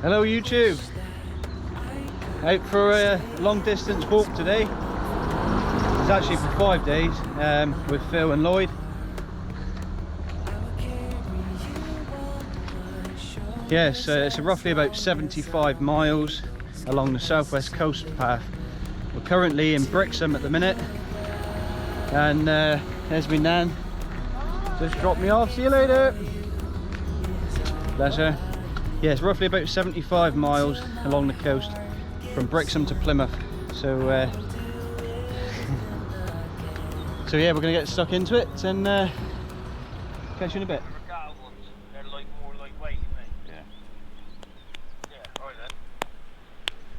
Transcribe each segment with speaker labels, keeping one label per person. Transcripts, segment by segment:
Speaker 1: Hello YouTube, out for a long distance walk today. It's actually for 5 days with Phill and Lloyd. Yes, it's roughly about 75 miles along the southwest coast path. We're currently in Brixham at the minute, and there's my nan. Just dropped me off, see you later. Bless her. Yeah, it's roughly about 75 miles along the coast from Brixham to Plymouth. So so yeah, we're gonna get stuck into it and catch you in a bit.
Speaker 2: They're like more lightweight, isn't they? Yeah, alright then.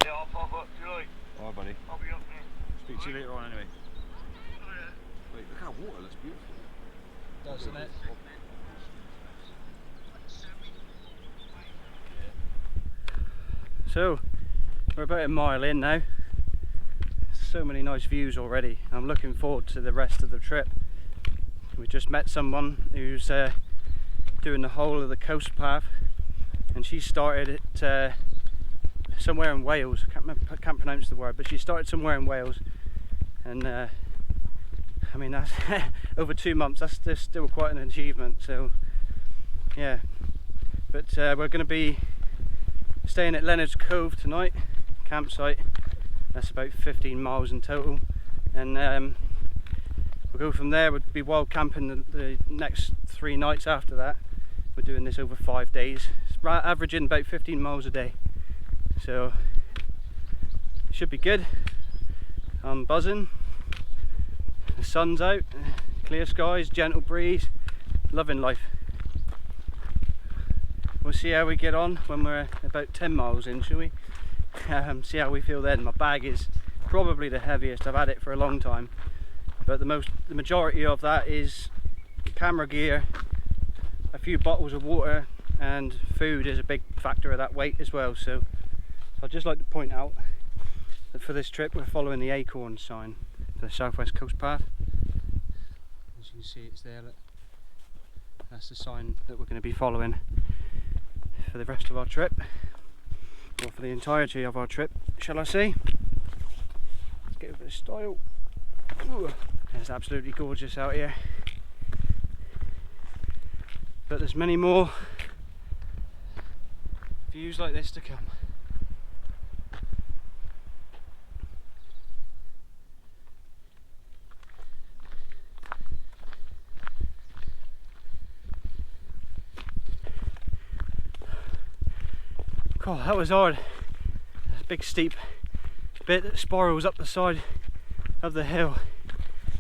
Speaker 2: Yeah, I'll pop up if you like.
Speaker 1: Alright buddy.
Speaker 2: I'll be up there.
Speaker 1: Speak to you later on anyway.
Speaker 2: Oh, yeah.
Speaker 3: Wait, look how water looks beautiful.
Speaker 1: Doesn't it? So we're about a mile in now. So many nice views already. I'm looking forward to the rest of the trip. We just met someone who's doing the whole of the coast path, and she started it somewhere in Wales. I can't pronounce the word, but she started somewhere in Wales, and I mean that's over 2 months. That's still quite an achievement. So yeah, but we're going to be staying at Leonard's Cove tonight, campsite. That's about 15 miles in total, and we'll go from there. We'll be wild camping the next 3 nights after that. We're doing this over 5 days. It's averaging about 15 miles a day, so it should be good. I'm buzzing. The sun's out, clear skies, gentle breeze, loving life. We'll see how we get on when we're about 10 miles in, shall we? See how we feel then. My bag is probably the heaviest. I've had it for a long time, but the majority of that is camera gear, a few bottles of water, and food is a big factor of that weight as well. So I'd just like to point out that for this trip we're following the acorn sign for the southwest coast path. As you can see, it's there. Look. That's the sign that we're going to be following for the rest of our trip, or for the entirety of our trip, shall I say. Let's get a bit of style. Ooh, it's absolutely gorgeous out here, but there's many more views like this to come. God, that was hard. There's a big steep bit that spirals up the side of the hill.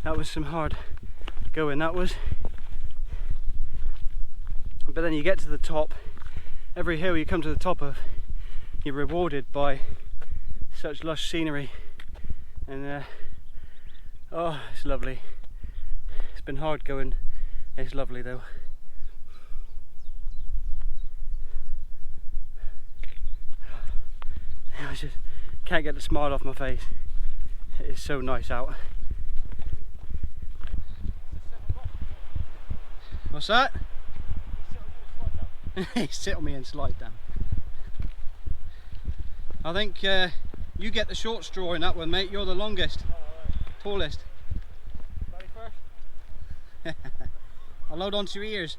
Speaker 1: That was some hard going, that was. But then you get to the top. Every hill you come to the top of, you're rewarded by such lush scenery, and oh, it's lovely. It's been hard going. It's lovely though. I just can't get the smile off my face. It is so nice out. What's that? Sit on me and slide down. I think you get the short straw in that one, mate. You're the longest, tallest.
Speaker 2: Ready first?
Speaker 1: I'll load onto your ears.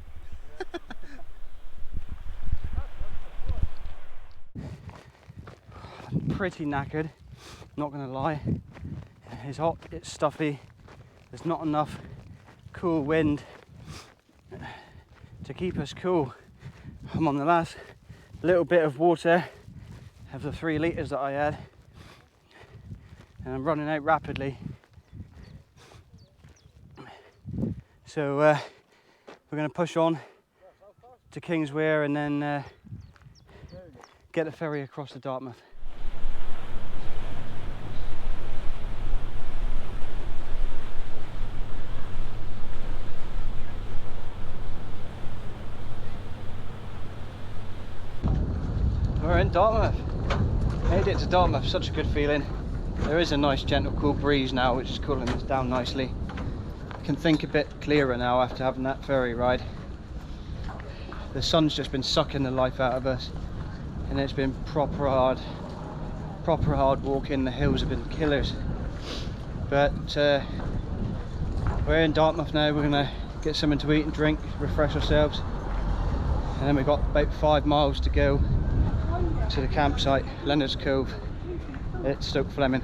Speaker 1: I'm pretty knackered, not gonna lie. It's hot, it's stuffy, there's not enough cool wind to keep us cool. I'm on the last little bit of water of the 3 litres that I had, and I'm running out rapidly. So we're going to push on to Kingswear and then get the ferry across to Dartmouth. We're in Dartmouth. Made it to Dartmouth, such a good feeling. There is a nice gentle cool breeze now which is cooling us down nicely. Can think a bit clearer now after having that ferry ride. The sun's just been sucking the life out of us and it's been proper hard walking. The hills have been killers. But we're in Dartmouth now. We're gonna get something to eat and drink, refresh ourselves, and then we've got about 5 miles to go to the campsite, Leonard's Cove at Stoke Fleming.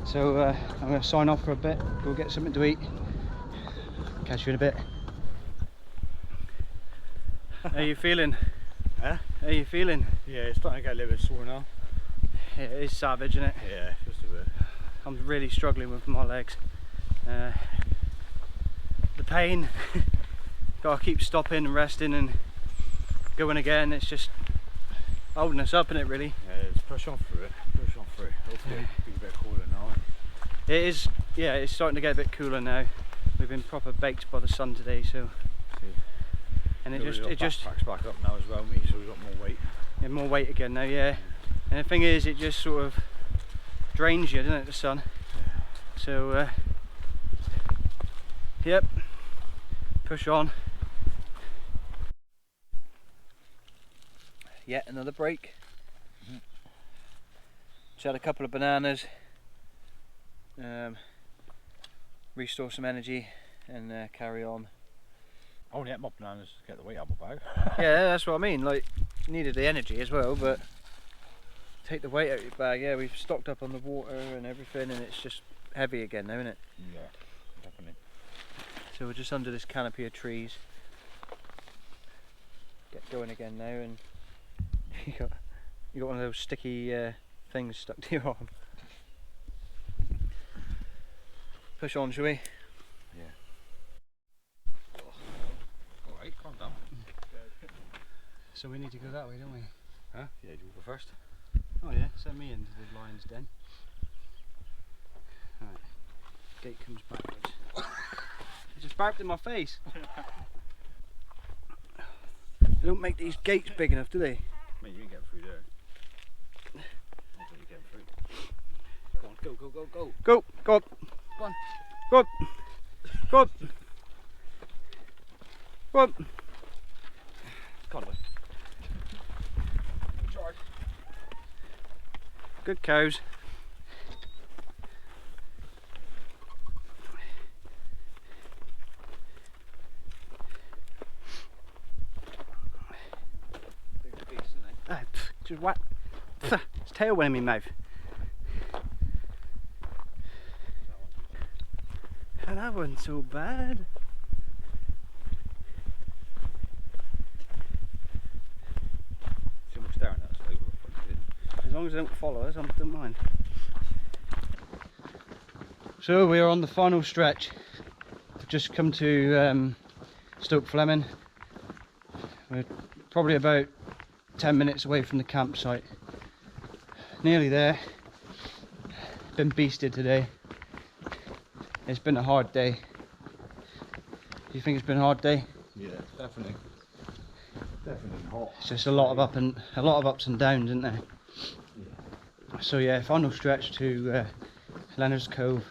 Speaker 1: So I'm going to sign off for a bit, go get something to eat. Catch you in a bit. How are you feeling?
Speaker 4: Huh?
Speaker 1: How are you feeling?
Speaker 4: Yeah, it's starting to get a little bit sore now.
Speaker 1: Yeah, it is savage, isn't it?
Speaker 4: Yeah, just a bit.
Speaker 1: I'm really struggling with my legs. The pain, gotta keep stopping and resting and going again. It's just holding us up, isn't it, really?
Speaker 4: Yeah, just push on through it. Push on through it. Hopefully it'll be a bit cooler now.
Speaker 1: It is, yeah, it's starting to get a bit cooler now. We've been proper baked by the sun today, so. And it just
Speaker 4: backpack's back up now as well, me, so we've got more weight.
Speaker 1: Yeah, more weight again now, yeah. And the thing is, it just sort of drains you, doesn't it, the sun? So, yep, push on. Yet another break. Just had a couple of bananas, restore some energy and carry on.
Speaker 4: I only ate my bananas to get the weight out of my bag.
Speaker 1: Yeah, that's what I mean, like, needed the energy as well, but take the weight out of your bag. Yeah, we've stocked up on the water and everything, and it's just heavy again now, isn't it?
Speaker 4: Yeah, definitely.
Speaker 1: So we're just under this canopy of trees. Get going again now, and you got one of those sticky things stuck to your arm. Push on, shall we?
Speaker 4: Yeah. Alright, calm down.
Speaker 1: So we need to go that way, don't we?
Speaker 4: Huh? Yeah, do you go first?
Speaker 1: Oh yeah, send me into the lion's den. Alright, gate comes backwards. It just barked in my face. They don't make these gates big enough, do they?
Speaker 4: Mate, you ain't getting through there. I don't think you're getting through. Go on, go, go, go, go.
Speaker 1: Go, go on.
Speaker 4: Go on.
Speaker 1: Go on. Go on. Go on.
Speaker 4: Come on, boy. Charge.
Speaker 1: Good cows. Just what? Its tail went in my mouth. And that wasn't so bad.
Speaker 4: Too much staring at us.
Speaker 1: As long as they don't follow us, I don't mind. So we are on the final stretch. We've just come to Stoke Fleming. We're probably about 10 minutes away from the campsite. Nearly there. Been beasted today. It's been a hard day. Do you think it's been a hard day?
Speaker 3: Yeah, definitely. Definitely hot.
Speaker 1: It's just a lot of ups and downs, isn't there? Yeah. So yeah, final stretch to Leonard's Cove.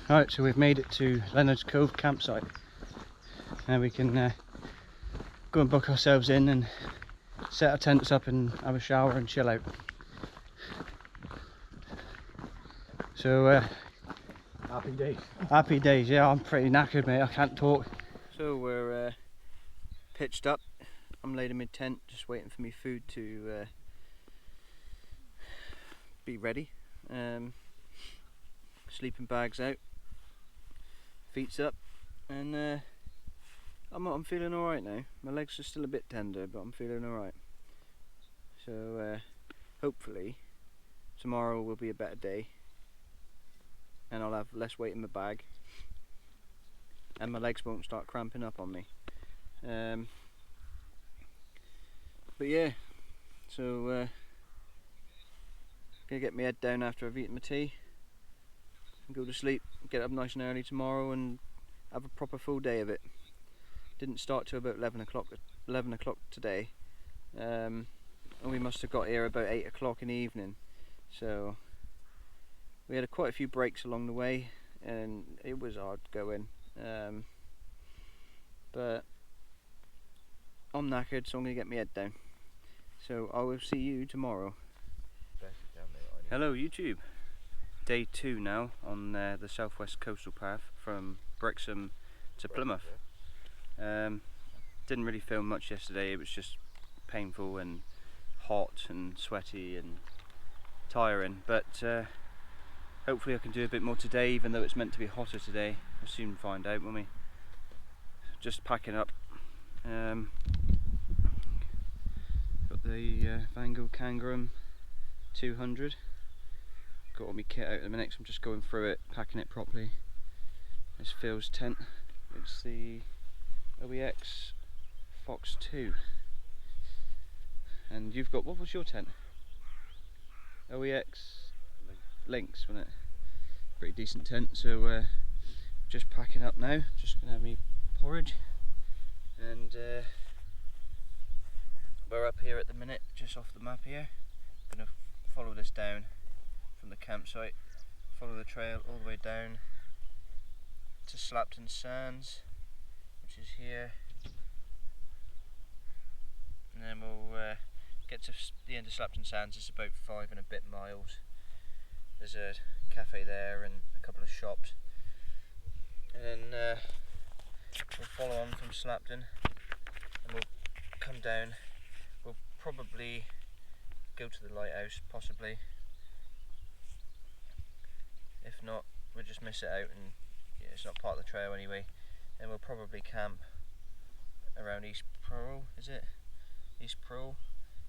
Speaker 1: Right, so we've made it to Leonard's Cove campsite. Now we can go and book ourselves in and set our tents up and have a shower and chill out. So
Speaker 4: Happy days.
Speaker 1: happy days, yeah. I'm pretty knackered, mate. I can't talk. So we're pitched up. I'm laid in my tent, just waiting for me food to be ready. Sleeping bags out, feet's up, and I'm feeling all right now. My legs are still a bit tender, but I'm feeling all right. So hopefully tomorrow will be a better day, and I'll have less weight in my bag, and my legs won't start cramping up on me. But yeah, so gonna get my head down after I've eaten my tea and go to sleep, get up nice and early tomorrow and have a proper full day of it. Didn't start till about 11 o'clock today, and we must have got here about 8 o'clock in the evening. So we had quite a few breaks along the way, and it was hard going. But I'm knackered, so I'm going to get my head down. So I will see you tomorrow. Hello YouTube. Day 2 now on the southwest coastal path from Brixham to Plymouth. Didn't really film much yesterday. It was just painful and hot and sweaty and tiring, but hopefully I can do a bit more today, even though it's meant to be hotter today. We'll soon find out, won't we? Just packing up. Got the Van Gogh Kangaroo 200. Got all my kit out at the minute, so I'm just going through it, packing it properly. There's Phil's tent. It's the OEX Fox 2. And you've got, what was your tent? OEX Lynx, wasn't it? Pretty decent tent. So just packing up now. Just gonna have me porridge, and we're up here at the minute, just off the map here. Gonna follow this down from the campsite, follow the trail all the way down to Slapton Sands, which is here, and then we'll get to the end of Slapton Sands. It's about 5 and a bit miles. There's a cafe there and a couple of shops, and then we'll follow on from Slapton and we'll come down. We'll probably go to the lighthouse, possibly. If not, we'll just miss it out, and yeah, it's not part of the trail anyway. And we'll probably camp around East PRAWLE, is it? East PRAWLE?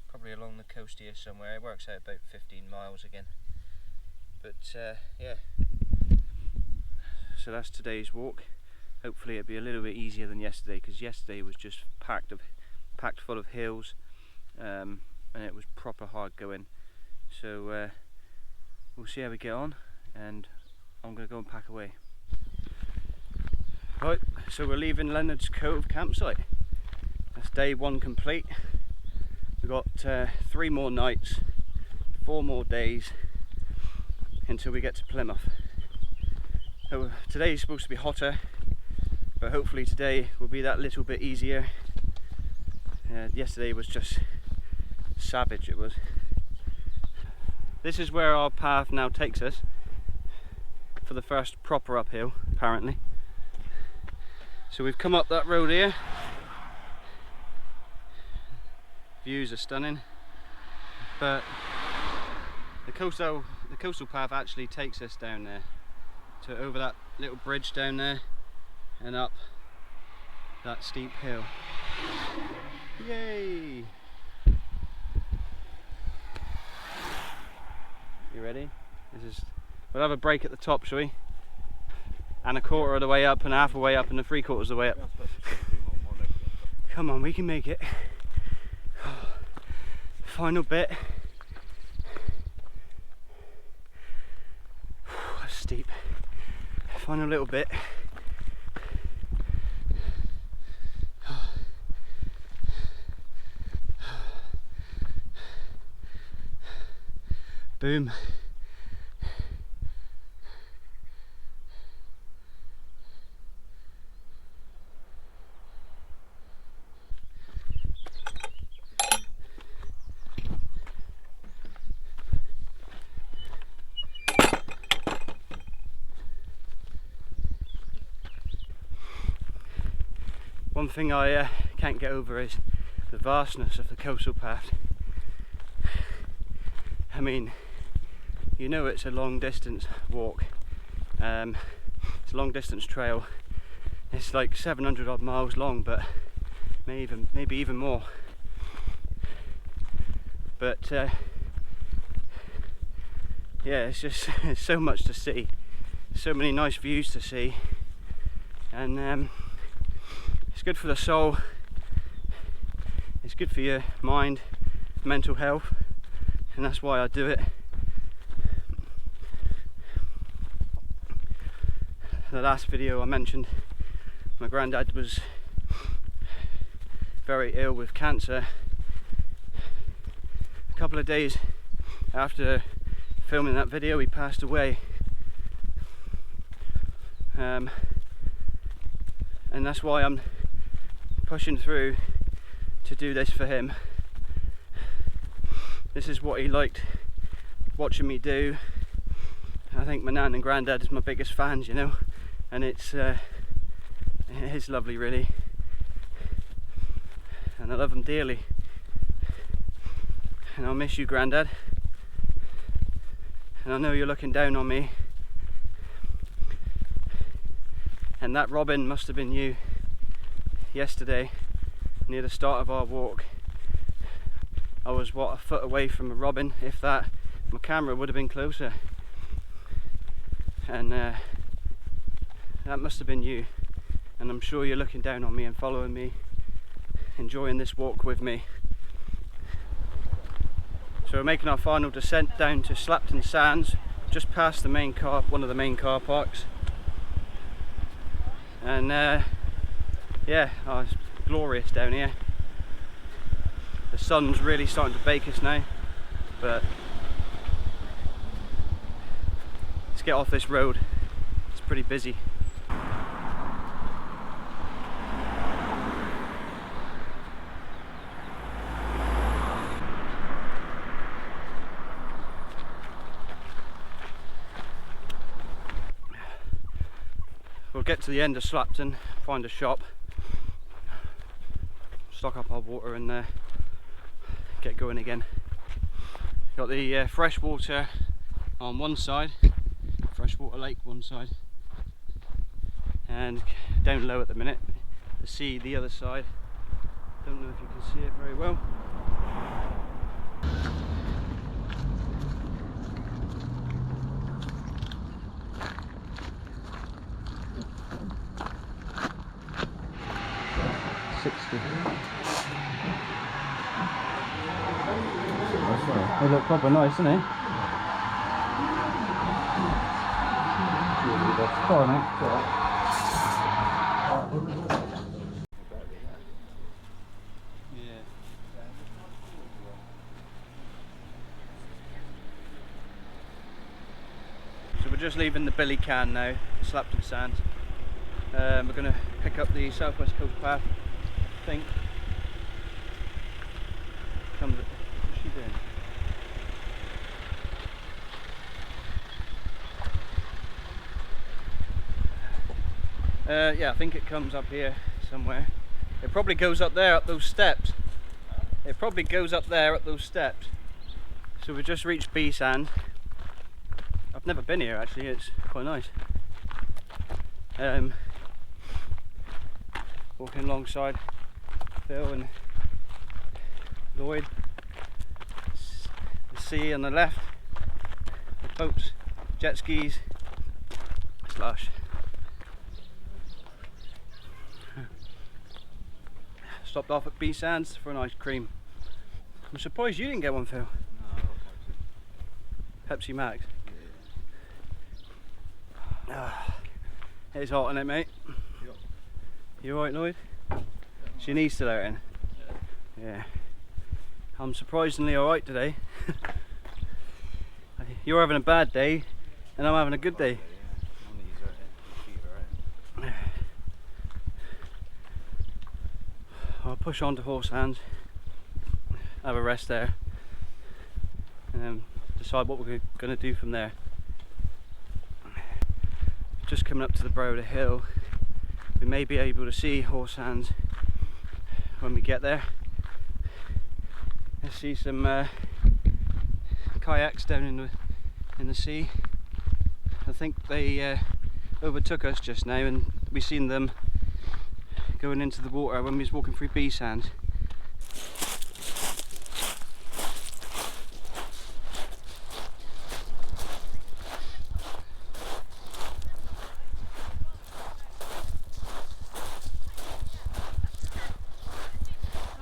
Speaker 1: Probably along the coast here somewhere. It works out about 15 miles again. But yeah. So that's today's walk. Hopefully it'll be a little bit easier than yesterday, because yesterday was just packed full of hills, and it was proper hard going. So we'll see how we get on, and I'm going to go and pack away. Right, so we're leaving Leonard's Cove campsite. That's day 1 complete. We've got 3 more nights, 4 more days until we get to Plymouth. So today is supposed to be hotter, but hopefully today will be that little bit easier. Yesterday was just savage, it was. This is where our path now takes us for the first proper uphill, apparently. So we've come up that road here. Views are stunning, but the coastal path actually takes us down there, to over that little bridge down there and up that steep hill. Yay! You ready? We'll have a break at the top, shall we? And a quarter of the way up, and half a way up, and 3/4 of the way up. Come on, we can make it. Final bit. That's steep. Final little bit. Boom. One thing I can't get over is the vastness of the coastal path. I mean, you know, it's a long distance walk. It's a long distance trail. It's like 700 odd miles long, but maybe even more. But yeah, it's so much to see, so many nice views to see, and it's good for the soul. It's good for your mind, mental health, and that's why I do it. The last video I mentioned, my granddad was very ill with cancer. A couple of days after filming that video, he passed away. And that's why I'm pushing through to do this for him. This is what he liked watching me do. I think my nan and granddad is my biggest fans, you know, and it is lovely really, and I love them dearly, and I'll miss you, Grandad, and I know you're looking down on me, and that robin must have been you yesterday near the start of our walk. I was what, a foot away from a robin, if that. My camera would have been closer, and that must have been you, and I'm sure you're looking down on me and following me, enjoying this walk with me. So we're making our final descent down to Slapton Sands, just past the main car, one of the main car parks, and yeah, oh, it's glorious down here. The sun's really starting to bake us now, but let's get off this road. It's pretty busy. We'll get to the end of Slapton, find a shop, stock up our water and get going again. Got the freshwater on one side, freshwater lake one side, and down low at the minute, the sea the other side. Don't know if you can see it very well. They look proper nice, isn't they? Go on, mate. Yeah. So we're just leaving the Billy Can now, Slapton Sands. We're going to pick up the Southwest Coast path, I think. What's she doing? Yeah, I think it comes up here somewhere. It probably goes up there, up those steps. It probably goes up there, up those steps. So we just reached B Sand. I've never been here actually, it's quite nice. Walking alongside Phill and Lloyd. The sea on the left, the boats, jet skis, it's lush. Stopped off at B Sands for an ice cream. I'm surprised you didn't get one, Phill.
Speaker 4: No, I got
Speaker 1: Pepsi Max.
Speaker 4: Yeah.
Speaker 1: It's hot in it, mate.
Speaker 4: Yep.
Speaker 1: You alright, Lloyd? Is your knee still out in? Yeah. I'm surprisingly alright today. You're having a bad day and I'm having a good day. I'll push on to Horse Hands, have a rest there, and decide what we're going to do from there. Just coming up to the brow of the hill, we may be able to see Horse Hands when we get there. Let's see some kayaks down in the sea. I think they overtook us just now, and we seen them going into the water when we was walking through B Sands.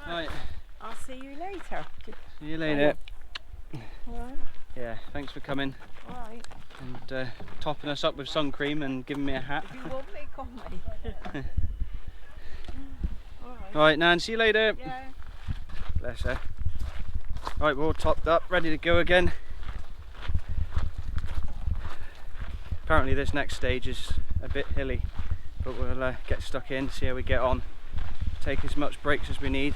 Speaker 1: Right.
Speaker 5: I'll see you later.
Speaker 1: See you later.
Speaker 5: Alright.
Speaker 1: Yeah, thanks for coming
Speaker 5: Alright.
Speaker 1: and topping us up with sun cream and giving me a hat.
Speaker 5: You won't make on me. Alright.
Speaker 1: Alright, Nan, see you later.
Speaker 5: Yeah.
Speaker 1: Bless her. Right, we're all topped up, ready to go again. Apparently this next stage is a bit hilly, but we'll get stuck in, see how we get on. Take as much breaks as we need.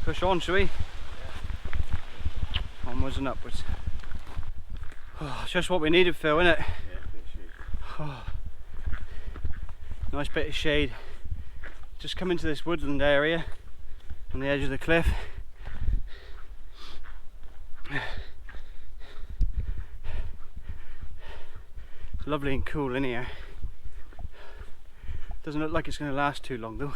Speaker 1: Push on, shall we? Onwards and upwards. Oh, it's just what we needed, Phil, isn't it?
Speaker 4: Yeah, a bit of shade.
Speaker 1: Oh, nice bit of shade. Just come into this woodland area on the edge of the cliff. It's lovely and cool in here. Doesn't look like it's going to last too long though.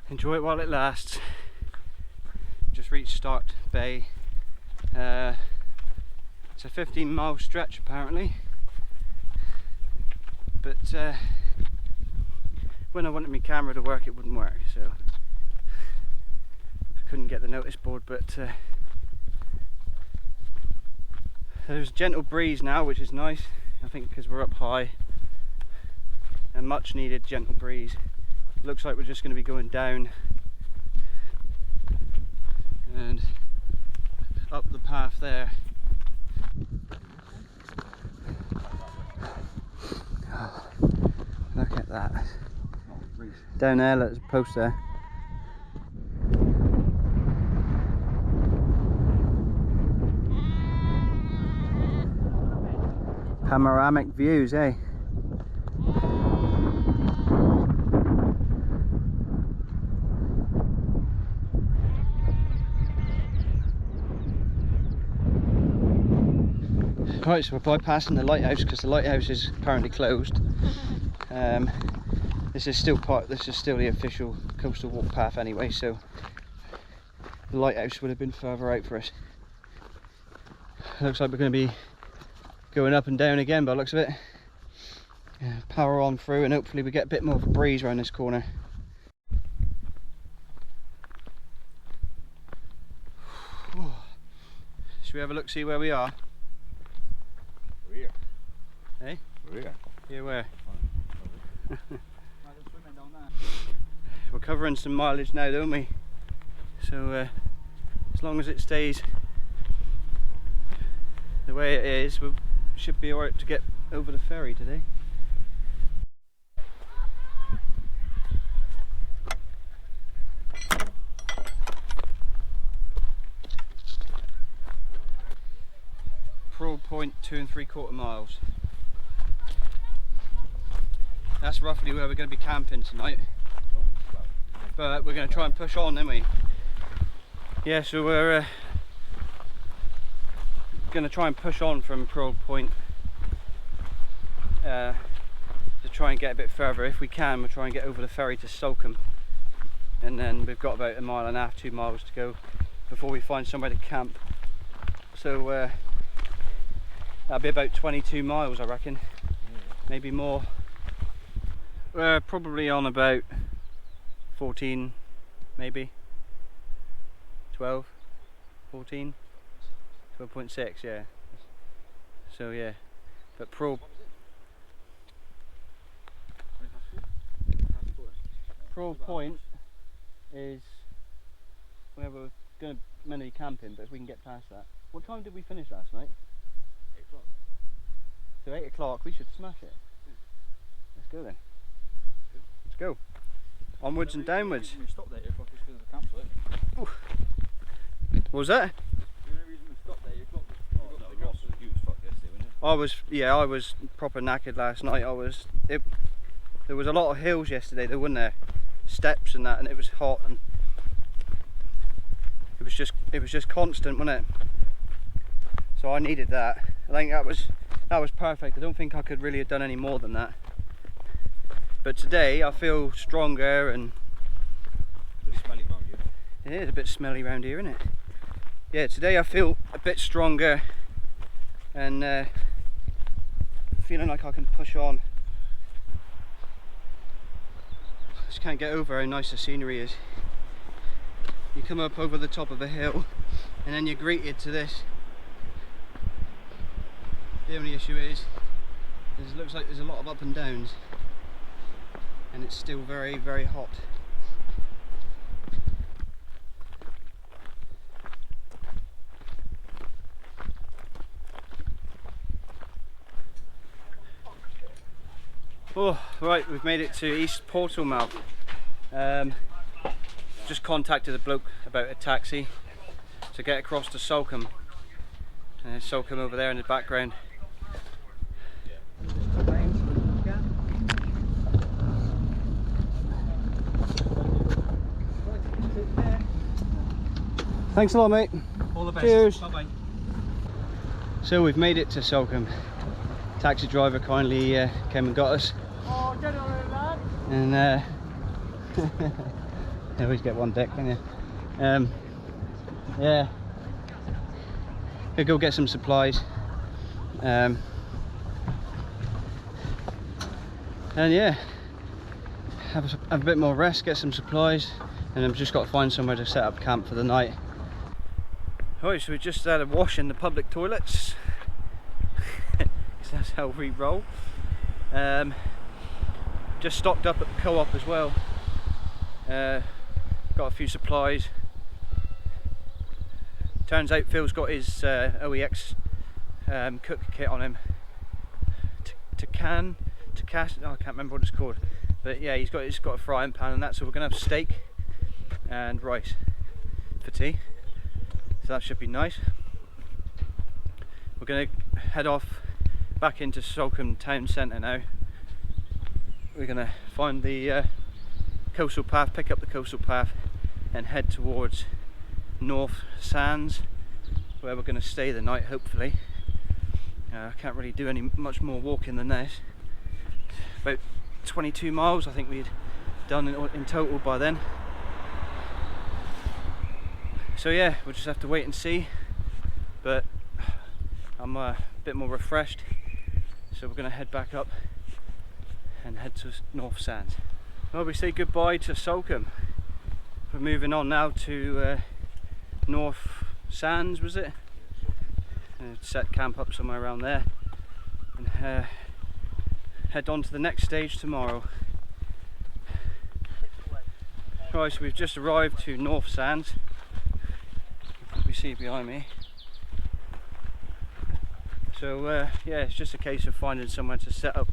Speaker 1: Enjoy it while it lasts. Just reached Start Bay. It's a 15-mile stretch apparently, but when I wanted my camera to work it wouldn't work, so I couldn't get the notice board. But there's a gentle breeze now, which is nice, I think, because we're up high. A much needed gentle breeze. Looks like we're just going to be going down and up the path there. Oh, look at that. Down there, there's a post there. Panoramic views, eh? Right, so we're bypassing the lighthouse because the lighthouse is apparently closed. This is still the official coastal walk path anyway, so the lighthouse would have been further out for us. Looks like we're going to be going up and down again by the looks of it. Power on through and hopefully we get a bit more of a breeze around this corner. Should we have a look, see where we are?
Speaker 4: We're here.
Speaker 1: Hey?
Speaker 4: We're here.
Speaker 1: Yeah, where? We're covering some mileage now, don't we? So as long as it stays the way it is, we should be alright to get over the ferry today. PRAWLE point 2 3/4 miles. That's roughly where we're going to be camping tonight. But we're going to try and push on, aren't we? Yeah, so we're going to try and push on from PRAWLE point to try and get a bit further. If we can, we'll try and get over the ferry to STOKE, and then we've got about 1.5 miles, 2 miles to go before we find somewhere to camp. So that'll be about 22 miles, I reckon, maybe more. We're probably on about 14, maybe 12, 14, 12.6, yeah. So yeah, but PRAWLE point is where we're going to mainly camping, but if we can get past that. What time did we finish last night?
Speaker 4: 8 o'clock.
Speaker 1: So 8 o'clock, we should smash it. Let's go then. Let's go. Onwards and downwards.
Speaker 4: We stopped there 8 o'clock because of the campsite.
Speaker 1: What was that?
Speaker 4: The only reason we stopped there 8 o'clock was the campsite. You was fucked yesterday, weren't you?
Speaker 1: I was proper knackered last night. There was a lot of hills yesterday, there wasn't there? Steps and that, and it was hot, and it was just constant, wasn't it? So I needed that. I think that was perfect. I don't think I could really have done any more than that. But today I feel stronger, and
Speaker 4: A bit smelly around here.
Speaker 1: it is a bit smelly around here, isn't it? Yeah, today I feel a bit stronger and feeling like I can push on. Just can't get over how nice the scenery is. You come up over the top of a hill and then you're greeted to this. The only issue is it looks like there's a lot of up and downs and it's still very, very hot. Oh, right, we've made it to East Portal Mouth. Just contacted the bloke about a taxi to get across to STOKE. And there's STOKE over there in the background. Thanks a lot, mate.
Speaker 4: All the best.
Speaker 1: Cheers.
Speaker 4: Bye bye.
Speaker 1: So we've made it to STOKE. Taxi driver kindly came and got us.
Speaker 2: Oh, get on it, lad.
Speaker 1: And you always get one deck, can you? Yeah. We'll go get some supplies. And yeah, have a bit more rest, get some supplies, and I've just got to find somewhere to set up camp for the night. Alright, so we just had a wash in the public toilets. That's how we roll. Just stocked up at the co-op as well. Got a few supplies. Turns out Phil's got his OEX cook kit on him. I can't remember what it's called. But yeah, he's got a frying pan and that, so we're gonna have steak and rice for tea. So that should be nice. We're gonna head off back into STOKE town centre now. We're gonna find the coastal path, pick up the coastal path and head towards North Sands, where we're gonna stay the night, hopefully. I can't really do much more walking than this. About 22 miles I think we'd done in total by then. So yeah, we'll just have to wait and see, but I'm a bit more refreshed, so we're going to head back up and head to North Sands. Well, we say goodbye to STOKE. We're moving on now to North Sands, was it? Set camp up somewhere around there and head on to the next stage tomorrow. Right, so we've just arrived to North Sands. You see behind me. So yeah, it's just a case of finding somewhere to set up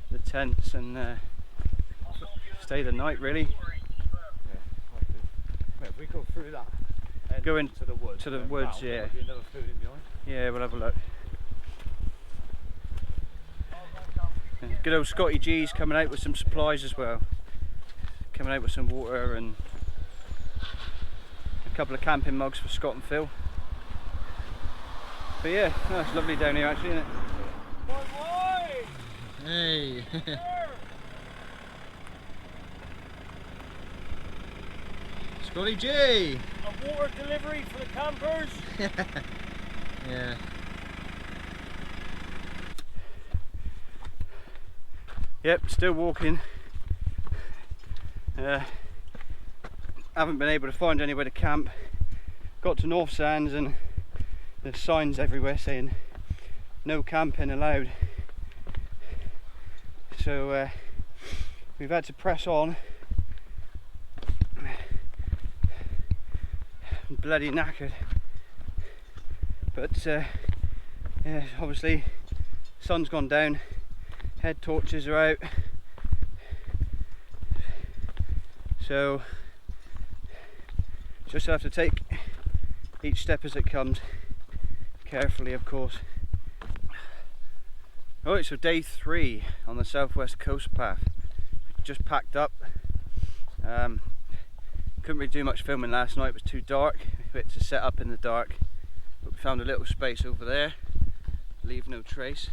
Speaker 1: the tents and stay the night, really.
Speaker 4: Yeah, if we go through that,
Speaker 1: Go into
Speaker 4: the woods.
Speaker 1: To the woods, yeah.
Speaker 4: There'll be another food in behind.
Speaker 1: Yeah, we'll have a look. And good old Scotty G's coming out with some supplies as well. Coming out with some water and a couple of camping mugs for Scott and Phil. But yeah, no, it's lovely down here actually, isn't it? Hey! Scotty G!
Speaker 2: A water delivery for the campers.
Speaker 1: Yeah. Yep, still walking. Haven't been able to find anywhere to camp. Got to North Sands and there's signs everywhere saying no camping allowed. So we've had to press on. I'm bloody knackered. But yeah, obviously sun's gone down, head torches are out. So just have to take each step as it comes, carefully of course. Alright, so day 3 on the southwest coast path. Just packed up. Couldn't really do much filming last night, it was too dark. We had to set up in the dark, but we found a little space over there. Leave no trace.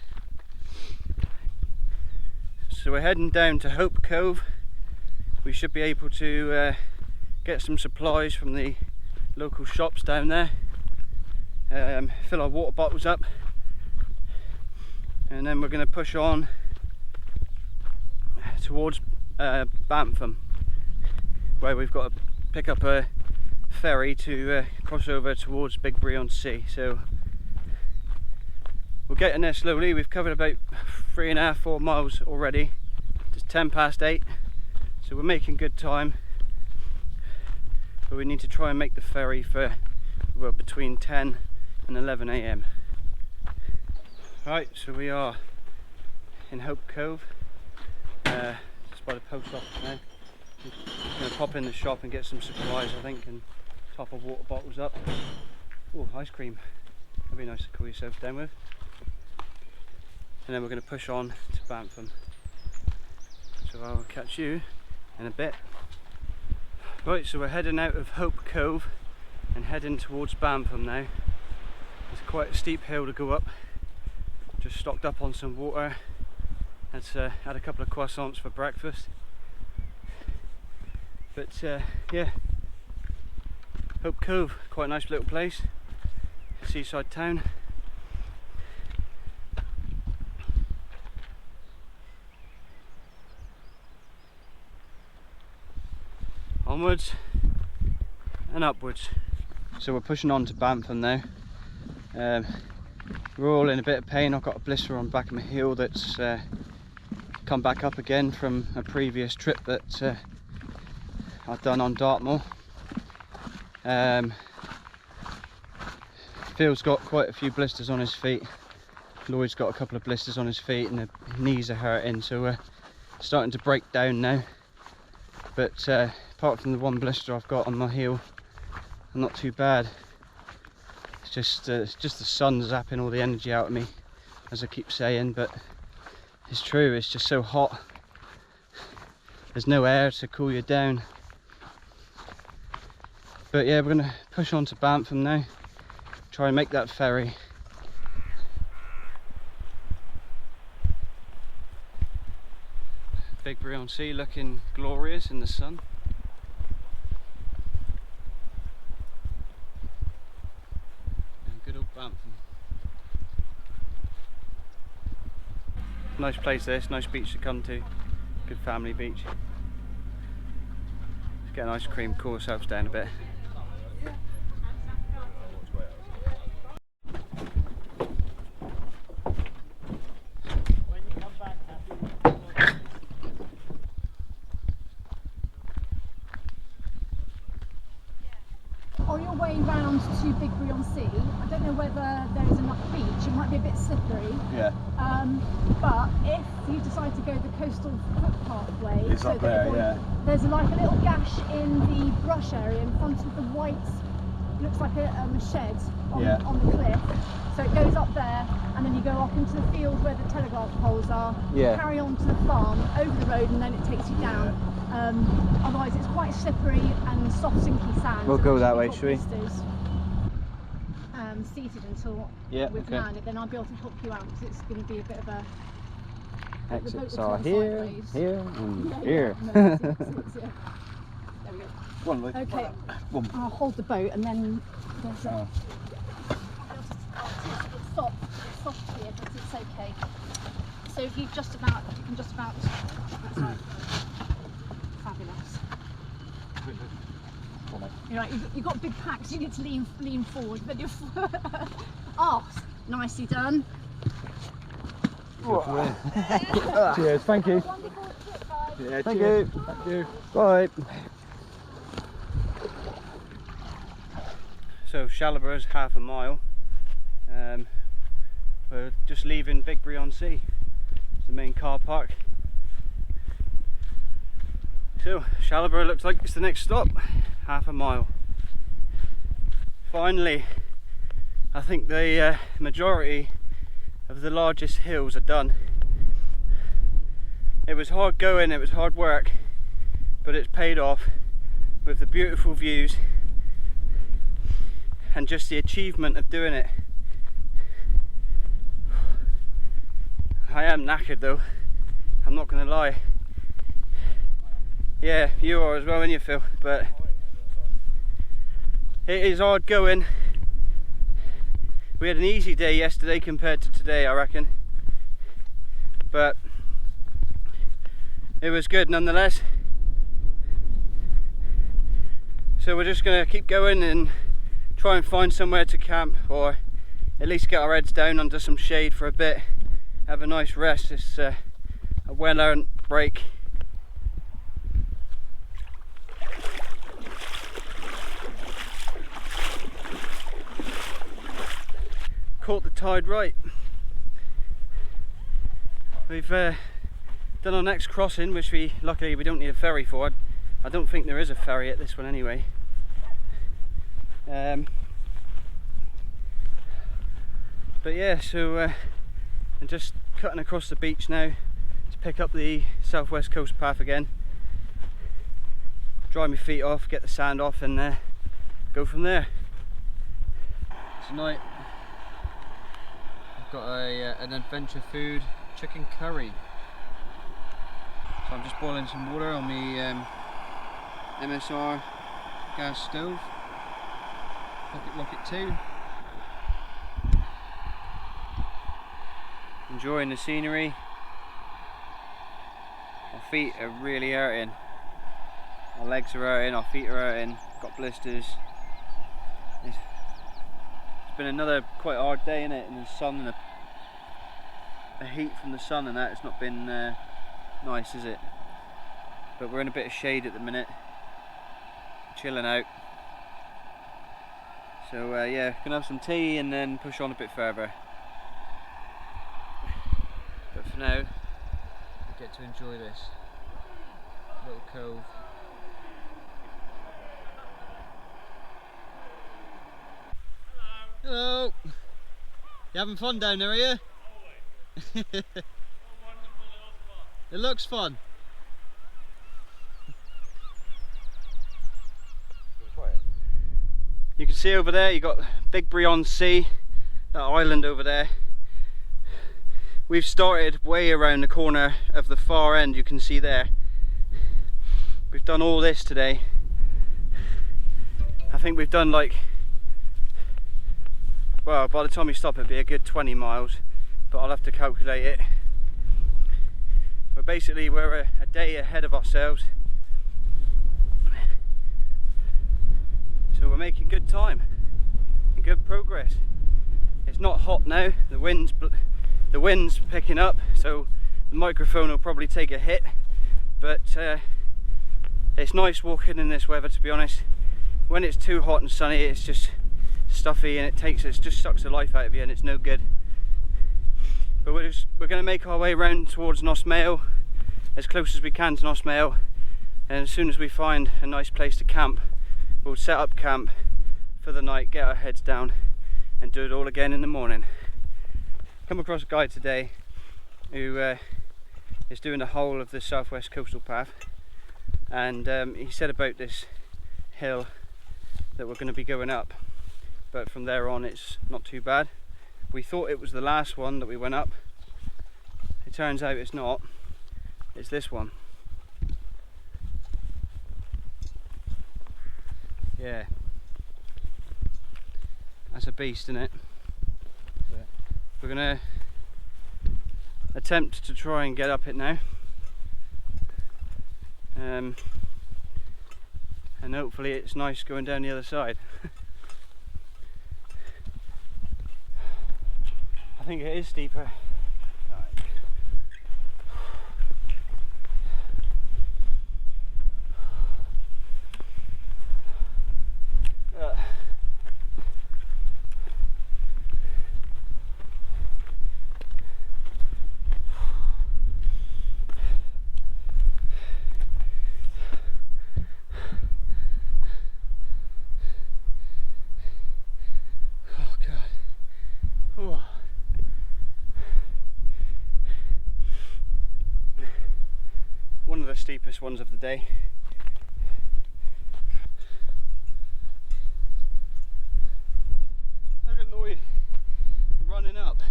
Speaker 1: So we're heading down to Hope Cove. We should be able to get some supplies from the local shops down there. Fill our water bottles up, and then we're going to push on towards Bantham, where we've got to pick up a ferry to cross over towards Brixham. So we're getting there slowly. We've covered about 3.5–4 miles already. It's 8:10, so we're making good time. But we need to try and make the ferry for, well, between 10 and 11 AM. Right, so we are in Hope Cove, just by the post office now. I'm going to pop in the shop and get some supplies, I think, and top of water bottles up. Oh, ice cream. That'd be nice to cool yourself down with. And then we're going to push on to Bantham. So I'll catch you in a bit. Right, so we're heading out of Hope Cove and heading towards Bantham now. It's quite a steep hill to go up. Just stocked up on some water. Had a couple of croissants for breakfast. But yeah, Hope Cove, quite a nice little place. Seaside town. Onwards and upwards. So we're pushing on to Bantham now. We're all in a bit of pain. I've got a blister on the back of my heel that's come back up again from a previous trip that I've done on Dartmoor. Phil's got quite a few blisters on his feet. Lloyd's got a couple of blisters on his feet and the knees are hurting, so we're starting to break down now. But apart from the one blister I've got on my heel, I'm not too bad. It's just the sun zapping all the energy out of me, as I keep saying, but it's true, it's just so hot. There's no air to cool you down. But yeah, we're going to push on to Bantham now, try and make that ferry. Brixham looking glorious in the sun. And good old Bantham. Nice place this, nice beach to come to. Good family beach. Let's get an ice cream, cool ourselves down a bit.
Speaker 6: On your way round to Brixham, I don't know whether there is enough beach. It might be a bit slippery.
Speaker 3: Yeah.
Speaker 6: But if you decide to go the coastal footpath way,
Speaker 3: It's up there, yeah.
Speaker 6: There's like a little gash in the brush area in front of the white. Looks like a shed on the cliff. So it goes up there, and then you go up into the field where the telegraph poles are.
Speaker 3: Yeah.
Speaker 6: Carry on to the farm, over the road, and then it takes you down. Otherwise it's quite slippery and soft sinky sand.
Speaker 1: We'll go that way, shall we?
Speaker 6: Seated until we've landed, then I'll be able to help you out, because it's going to be a bit of a...
Speaker 1: Exits are here, here, and here.
Speaker 6: There we go.
Speaker 3: One way.
Speaker 6: Okay, I'll hold the boat, and then there's a... It's soft here, but it's okay. So if you can just about... That's right. Fabulous. You're right, you've got big packs, you need to lean forward, but you're... Oh, nicely done.
Speaker 3: Cheers, thank you.
Speaker 6: Wonderful trip, guys.
Speaker 3: Yeah,
Speaker 1: Thank
Speaker 3: cheers.
Speaker 1: you.
Speaker 3: Thank you.
Speaker 1: Bye. So Shallowborough's half a mile. We're just leaving Brixham. It's the main car park. So Shallowborough looks like it's the next stop. Half a mile. Finally, I think the majority of the largest hills are done. It was hard going, it was hard work, but it's paid off with the beautiful views and just the achievement of doing it. I am knackered though, I'm not going to lie. Yeah, you are as well, aren't you, Phil? But it is hard going. We had an easy day yesterday compared to today, I reckon. But it was good nonetheless. So we're just going to keep going and try and find somewhere to camp, or at least get our heads down under some shade for a bit, have a nice rest. It's a well-earned break. Caught the tide right. We've done our next crossing, which luckily we don't need a ferry for. I don't think there is a ferry at this one anyway. But yeah, so I'm just cutting across the beach now to pick up the southwest coast path again, dry my feet off, get the sand off, and go from there. Tonight I've got an adventure food chicken curry. So I'm just boiling some water on my MSR gas stove, pocket rocket 2. Enjoying the scenery. My feet are really hurting. My legs are hurting, our feet are hurting, got blisters. It's been another quite hard day, innit? In the sun and the heat from the sun and that, it's not been nice, is it? But we're in a bit of shade at the minute, chilling out. So yeah, gonna have some tea and then push on a bit further. But for now, I get to enjoy this little cove. Hello! You having fun down there, are you? It looks fun. You can see over there, you got Big Brion Sea, that island over there. We've started way around the corner of the far end, you can see there. We've done all this today. I think we've done like, well, by the time we stop it'll be a good 20 miles, but I'll have to calculate it. But basically we're a day ahead of ourselves. So we're making good time and good progress. It's not hot now, the wind's picking up, so the microphone will probably take a hit, but it's nice walking in this weather, to be honest. When it's too hot and sunny, it's just stuffy and it just sucks the life out of you, and it's no good. But we're going to make our way round towards Nosmail, as close as we can to Nosmail, and as soon as we find a nice place to camp, we'll set up camp for the night, get our heads down and do it all again in the morning. Come across a guy today who is doing the whole of the southwest coastal path, and he said about this hill that we're going to be going up, but from there on it's not too bad. We thought it was the last one that we went up. It turns out it's not. It's this one. Yeah. That's a beast, isn't it? Yeah. We're gonna attempt to try and get up it now. And hopefully it's nice going down the other side. I think it is steeper. One of the steepest ones of the day. Look at Lloyd running up.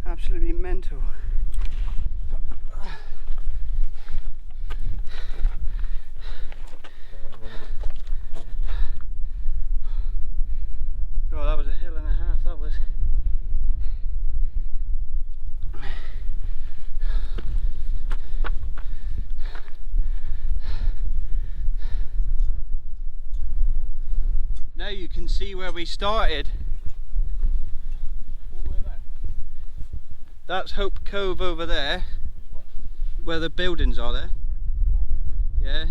Speaker 1: Absolutely mental. God, that was a hill and a half, that was. see where we started.
Speaker 4: All the way there.
Speaker 1: That's Hope Cove over there, where the buildings are there. Yeah,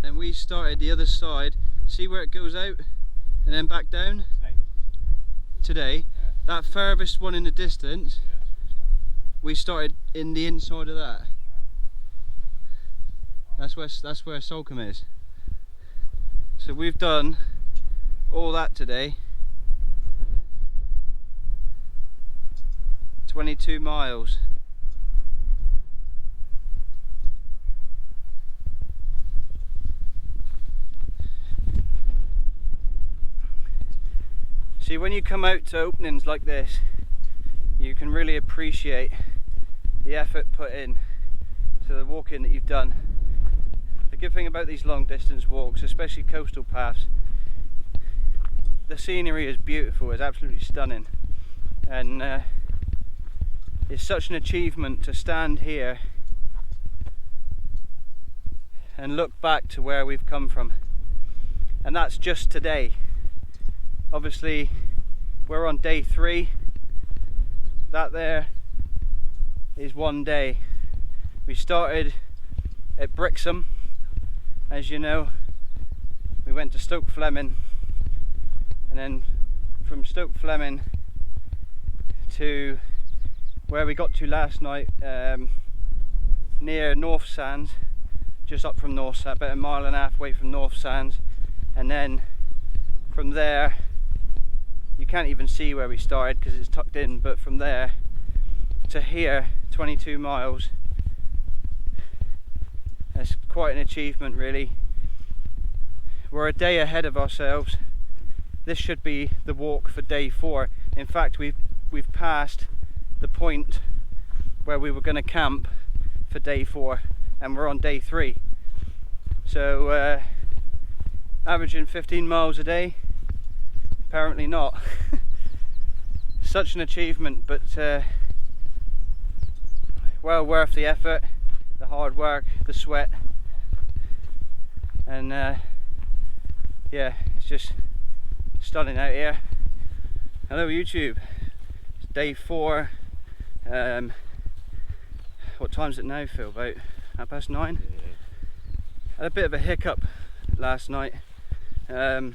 Speaker 1: and we started the other side. See where it goes out and then back down? Today.
Speaker 4: Yeah.
Speaker 1: That furthest one in the distance,
Speaker 4: Yeah,
Speaker 1: we started in the inside of that. That's where STOKE is. So we've done all that today. 22 miles. See, when you come out to openings like this, you can really appreciate the effort put in to the walking that you've done. The good thing about these long distance walks, especially coastal paths, the scenery is beautiful, it's absolutely stunning, and it's such an achievement to stand here and look back to where we've come from. And that's just today. Obviously we're on day 3. That there is one day. We started at Brixham, as you know. We went to STOKE FLEMMING, and then from STOKE FLEMMING to where we got to last night, near North Sands, just up from North Sands, about a mile and a half away from North Sands, and then from there, you can't even see where we started because it's tucked in, but from there to here, 22 miles, that's quite an achievement really. We're a day ahead of ourselves. This should be the walk for day 4. In fact, we've passed the point where we were going to camp for day 4, and we're on day 3. So averaging 15 miles a day? Apparently not. Such an achievement, but well worth the effort, the hard work, the sweat, and yeah, it's just stunning out here. Hello YouTube, it's day 4. What time is it now, Phil? About 9:30? Had a bit of a hiccup last night. The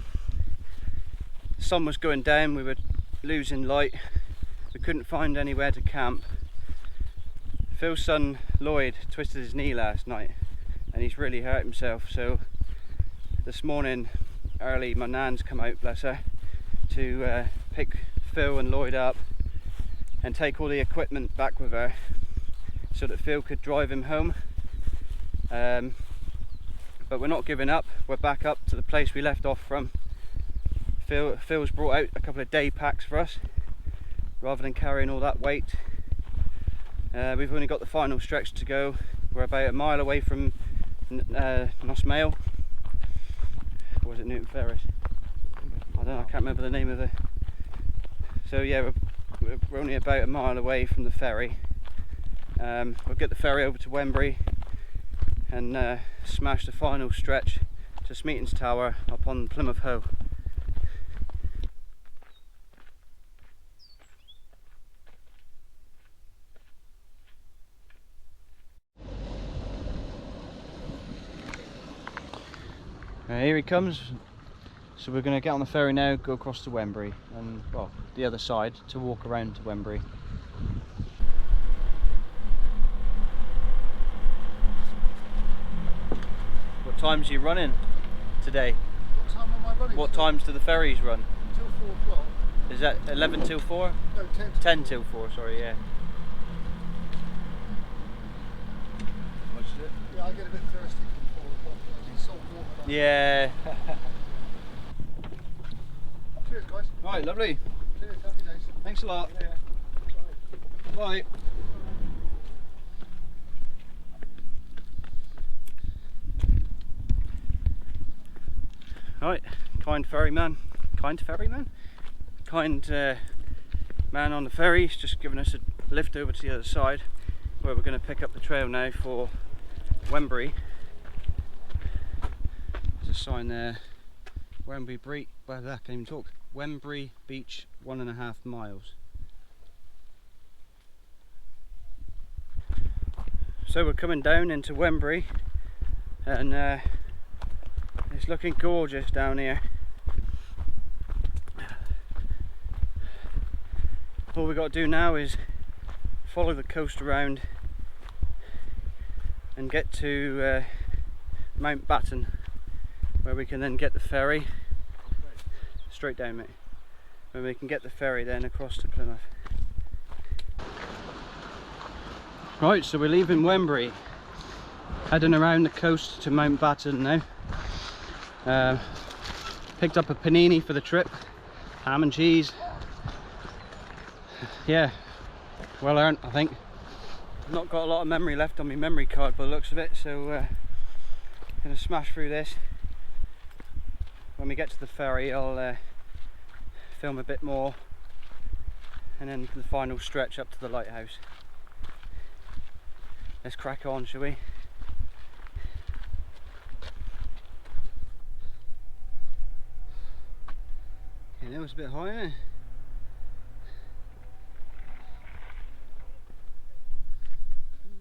Speaker 1: sun was going down, we were losing light, we couldn't find anywhere to camp. Phil's son Lloyd twisted his knee last night and he's really hurt himself, so this morning early my nan's come out, bless her, to pick Phil and Lloyd up and take all the equipment back with her so that Phil could drive him home. But we're not giving up, we're back up to the place we left off from. Phil's brought out a couple of day packs for us rather than carrying all that weight. We've only got the final stretch to go. We're about a mile away from Nosmale. Or was it Newton Ferris? I don't know, I can't remember the name of the... So yeah, we're only about a mile away from the ferry. We'll get the ferry over to Wembury and smash the final stretch to Smeaton's Tower up on Plymouth Hoe. Here he comes. So we're going to get on the ferry now, go across to Wembury, and well, the other side to walk around to Wembury. What times are you running today?
Speaker 3: What time am I running?
Speaker 1: What times do the ferries run?
Speaker 3: Till 4 o'clock.
Speaker 1: Is that 11 till 4?
Speaker 3: No, 10 till
Speaker 1: 10 till 4, sorry, yeah.
Speaker 4: Much is it?
Speaker 3: Yeah, I get a bit thirsty from 4 o'clock. I need salt water.
Speaker 1: Yeah.
Speaker 3: Cheers, guys.
Speaker 1: Right, lovely.
Speaker 3: Cheers, happy days.
Speaker 1: Thanks a lot.
Speaker 3: Yeah.
Speaker 1: Bye. Right, kind ferryman man on the ferry. He's just given us a lift over to the other side where we're going to pick up the trail now for Wembury. There's a sign there, Wembury Beach, well, I can't even talk. Wembury Beach, 1.5 miles. So we're coming down into Wembury, and it's looking gorgeous down here. All we've got to do now is follow the coast around and get to Mount Batten, where we can then get the ferry straight down, mate. Where we can get the ferry then across to Plymouth. Right, so we're leaving Wembury, heading around the coast to Mount Batten now. Picked up a panini for the trip, ham and cheese. Yeah, well earned, I think. Not got a lot of memory left on my memory card by the looks of it, so gonna smash through this. When we get to the ferry, I'll film a bit more, and then the final stretch up to the lighthouse. Let's crack on, shall we? Okay, that was a bit high, isn't it?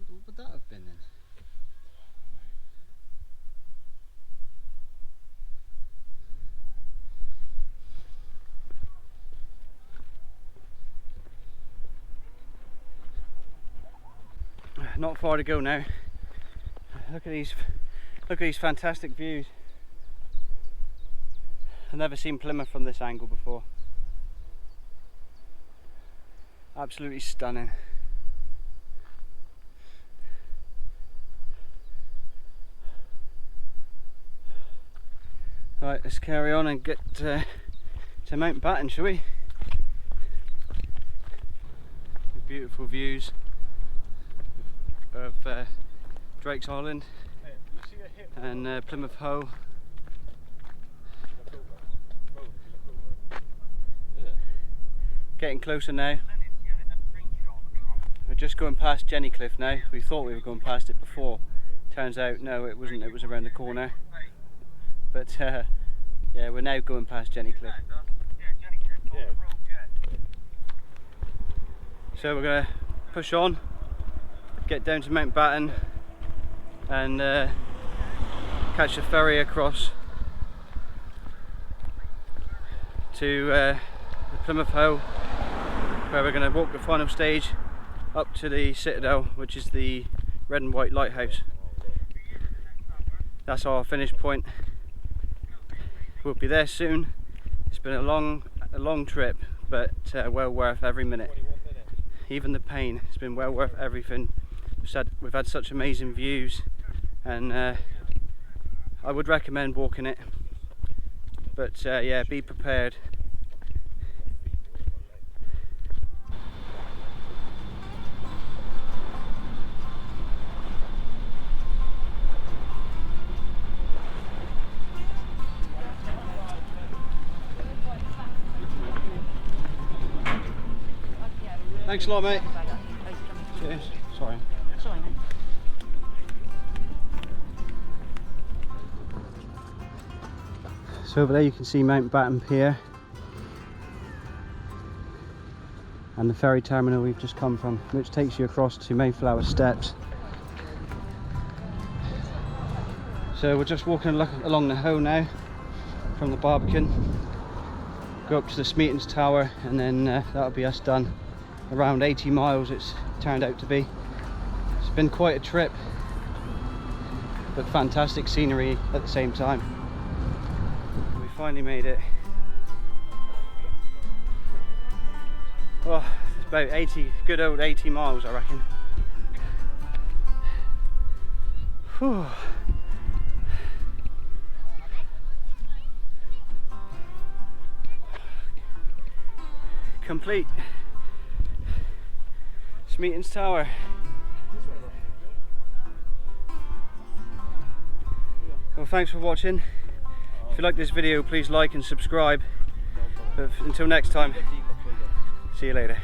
Speaker 1: What would that have been then? Not far to go now. Look at these fantastic views. I've never seen Plymouth from this angle before. Absolutely stunning. Right, let's carry on and get to Mount Batten, shall we? Beautiful views of Drake's Island and Plymouth Hoe. Getting closer now. We're just going past Jenny Cliff now. We thought we were going past it before. Turns out no, it wasn't. It was around the corner. But yeah, we're now going past Jenny Cliff. So we're going to push on, get down to Mount Batten, and catch a ferry across to the Plymouth Hoe, where we're going to walk the final stage up to the Citadel, which is the red and white lighthouse. That's our finish point. We'll be there soon. It's been a long trip, but well worth every minute. Even the pain, it's been well worth everything. We've had such amazing views, and I would recommend walking it, but yeah, be prepared. Thanks a lot, mate. Cheers. Sorry.
Speaker 5: Sorry, mate.
Speaker 1: So over there you can see Mount Batten Pier and the ferry terminal we've just come from, which takes you across to Mayflower Steps. So we're just walking along the Hoe now from the Barbican. Go up to the Smeaton's Tower, and then that'll be us done. Around 80 miles it's turned out to be. It's been quite a trip, but fantastic scenery at the same time. We finally made it. Oh, it's about 80, good old 80 miles, I reckon. Whew. Complete. Smeaton's Tower. Well, thanks for watching. If you like this video, please like and subscribe. But until next time, see you later.